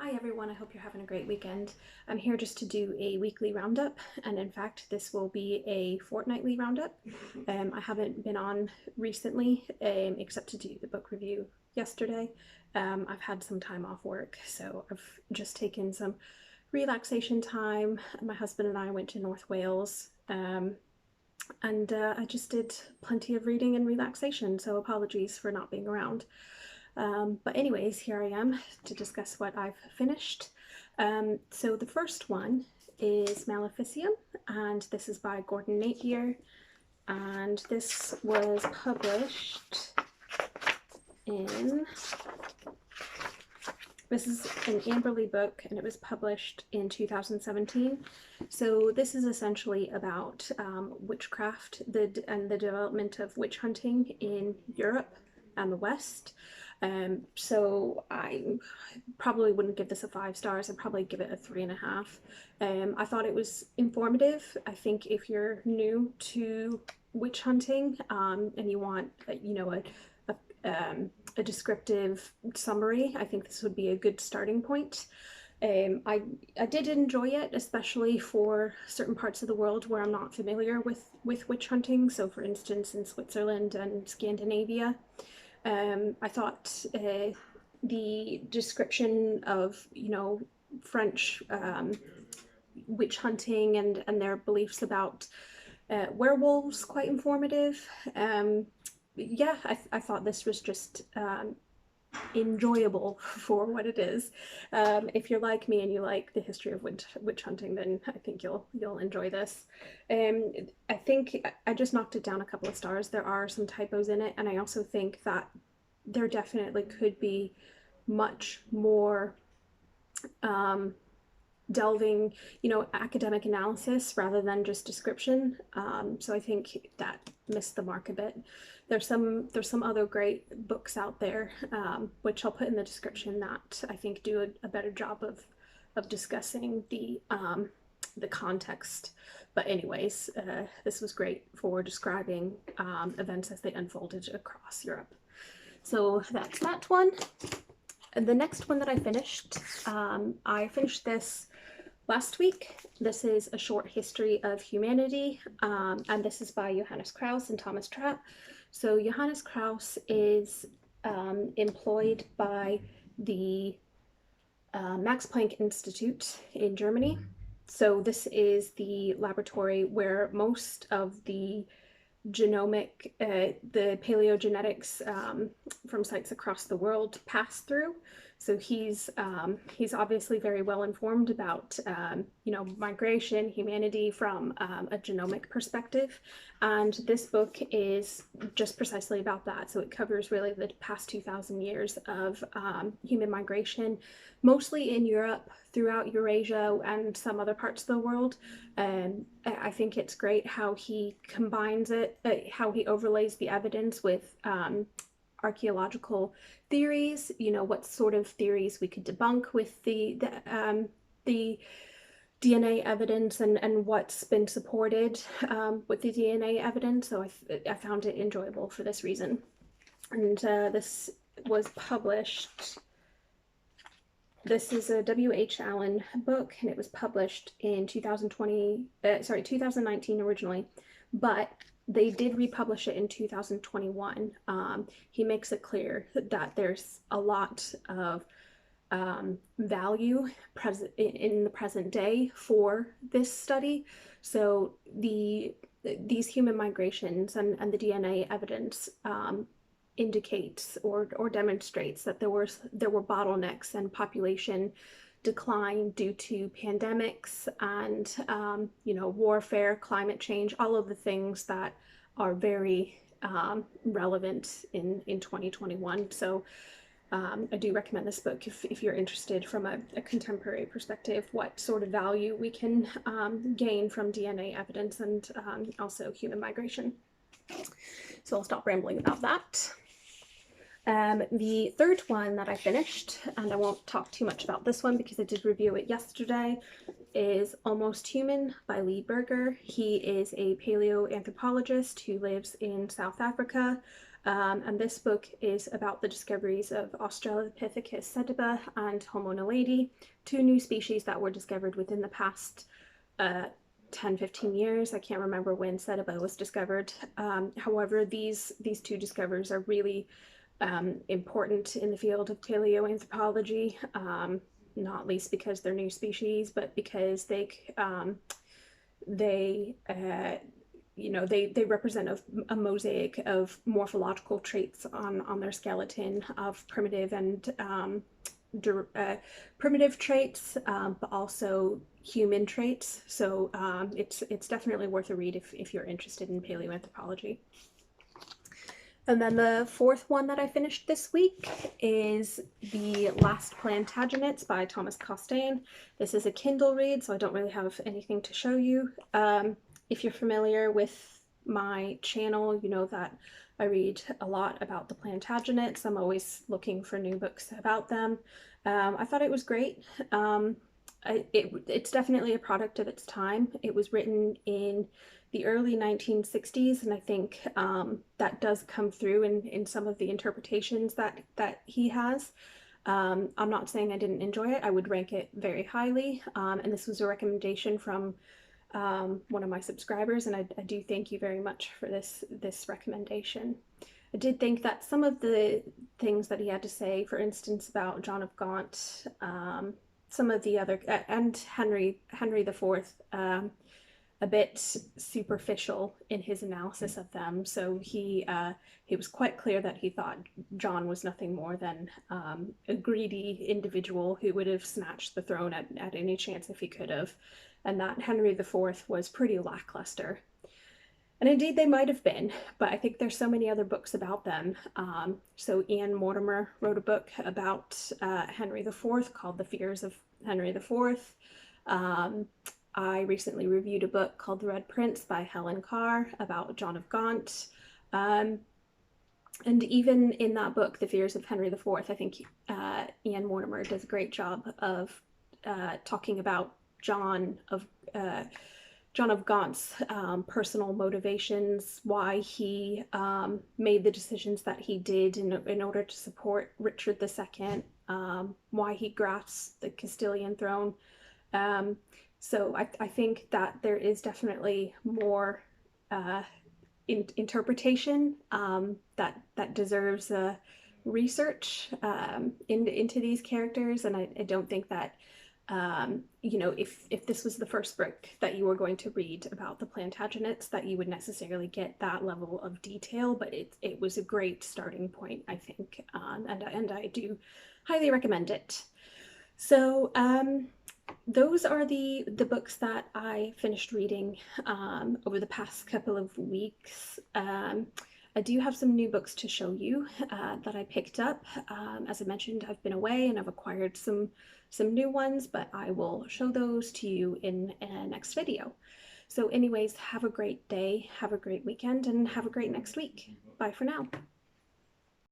Hi everyone, I hope you're having a great weekend. I'm here just to do a weekly roundup, and in fact this will be a fortnightly roundup. I haven't been on recently except to do the book review yesterday. I've had some time off work, so I've just taken some relaxation time. My husband and I went to North Wales, and I just did plenty of reading and relaxation, so apologies for not being around. But anyways, here I am to discuss what I've finished. So the first one is Maleficium, and this is by Gordon Napier, and this was published in, this is an Amberley book, and it was published in 2017. So this is essentially about witchcraft and the development of witch hunting in Europe and the West. So I probably wouldn't give this a 5 stars. I'd probably give it a 3.5. I thought it was informative. I think if you're new to witch hunting and you want, a descriptive summary, I think this would be a good starting point. I did enjoy it, especially for certain parts of the world where I'm not familiar with witch hunting. So for instance, in Switzerland and Scandinavia. I thought the description of, French witch hunting and their beliefs about werewolves quite informative. Yeah, I thought this was just enjoyable for what it is. If you're like me and you like the history of witch hunting, then I think you'll enjoy this. I think I just knocked it down a couple of stars. There are some typos in it, and I also think that there definitely could be much more delving, academic analysis rather than just description. So I think that missed the mark a bit. There's some other great books out there, which I'll put in the description, that I think do a better job of discussing the context. But anyways, this was great for describing events as they unfolded across Europe. So that's that one. And the next one that I finished this last week. This is A Short History of Humanity, and this is by Johannes Krausse and Thomas Trappe. So Johannes Krausse is employed by the Max Planck Institute in Germany. So this is the laboratory where most of the genomic, the paleogenetics from sites across the world pass through. So he's obviously very well informed about migration, humanity from a genomic perspective, and this book is just precisely about that. So it covers really the past 2,000 years of human migration, mostly in Europe, throughout Eurasia, and some other parts of the world. And I think it's great how he combines it, how he overlays the evidence with archaeological theories, what sort of theories we could debunk with the DNA evidence, and what's been supported with the DNA evidence. So I found it enjoyable for this reason. And this was published, this is a W.H. Allen book, and it was published in 2019 originally, but they did republish it in 2021. He makes it clear that there's a lot of value in the present day for this study. So these human migrations and the DNA evidence indicates or demonstrates that there were bottlenecks and population decline due to pandemics and warfare, climate change, all of the things that are very relevant in 2021. So I do recommend this book if you're interested from a contemporary perspective, what sort of value we can gain from DNA evidence and also human migration. So I'll stop rambling about that. The third one that I finished, and I won't talk too much about this one because I did review it yesterday, is Almost Human by Berger. He is a paleoanthropologist who lives in South Africa. And this book is about the discoveries of Australopithecus sediba and Homo naledi, two new species that were discovered within the past 10-15 years. I can't remember when sediba was discovered. However, these two discoveries are really important in the field of paleoanthropology, not least because they're new species, but because they represent a mosaic of morphological traits on their skeleton of primitive and primitive traits, but also human traits. So it's definitely worth a read if you're interested in paleoanthropology. And then the fourth one that I finished this week is the Last Plantagenets by Thomas Costain. This is a Kindle read, so I don't really have anything to show you. If you're familiar with my channel, you know that I read a lot about the Plantagenets. I'm always looking for new books about them. I thought it was great. It's definitely a product of its time. It was written in the early 1960s, and I think that does come through in some of the interpretations that he has. I'm not saying I didn't enjoy it. I would rank it very highly, and this was a recommendation from one of my subscribers, and I do thank you very much for this recommendation. I did think that some of the things that he had to say, for instance, about John of Gaunt, some of the other, and Henry IV, a bit superficial in his analysis of them. So he was quite clear that he thought John was nothing more than a greedy individual who would have snatched the throne at any chance if he could have, and that Henry IV was pretty lackluster. And indeed they might have been, but I think there's so many other books about them. So Ian Mortimer wrote a book about Henry IV called The Fears of Henry IV. I recently reviewed a book called The Red Prince by Helen Carr about John of Gaunt. And even in that book, The Fears of Henry IV, I think Ian Mortimer does a great job of talking about John of Gaunt's personal motivations, why he made the decisions that he did in order to support Richard II, why he grasped the Castilian throne. So I think that there is definitely more interpretation that deserves research into these characters, and I don't think that if this was the first book that you were going to read about the Plantagenets, that you would necessarily get that level of detail, but it was a great starting point, I think, and I do highly recommend it. So those are the books that I finished reading over the past couple of weeks. I do have some new books to show you that I picked up. As I mentioned, I've been away and I've acquired some new ones, but I will show those to you in a next video. So anyways, have a great day, have a great weekend, and have a great next week. Bye for now.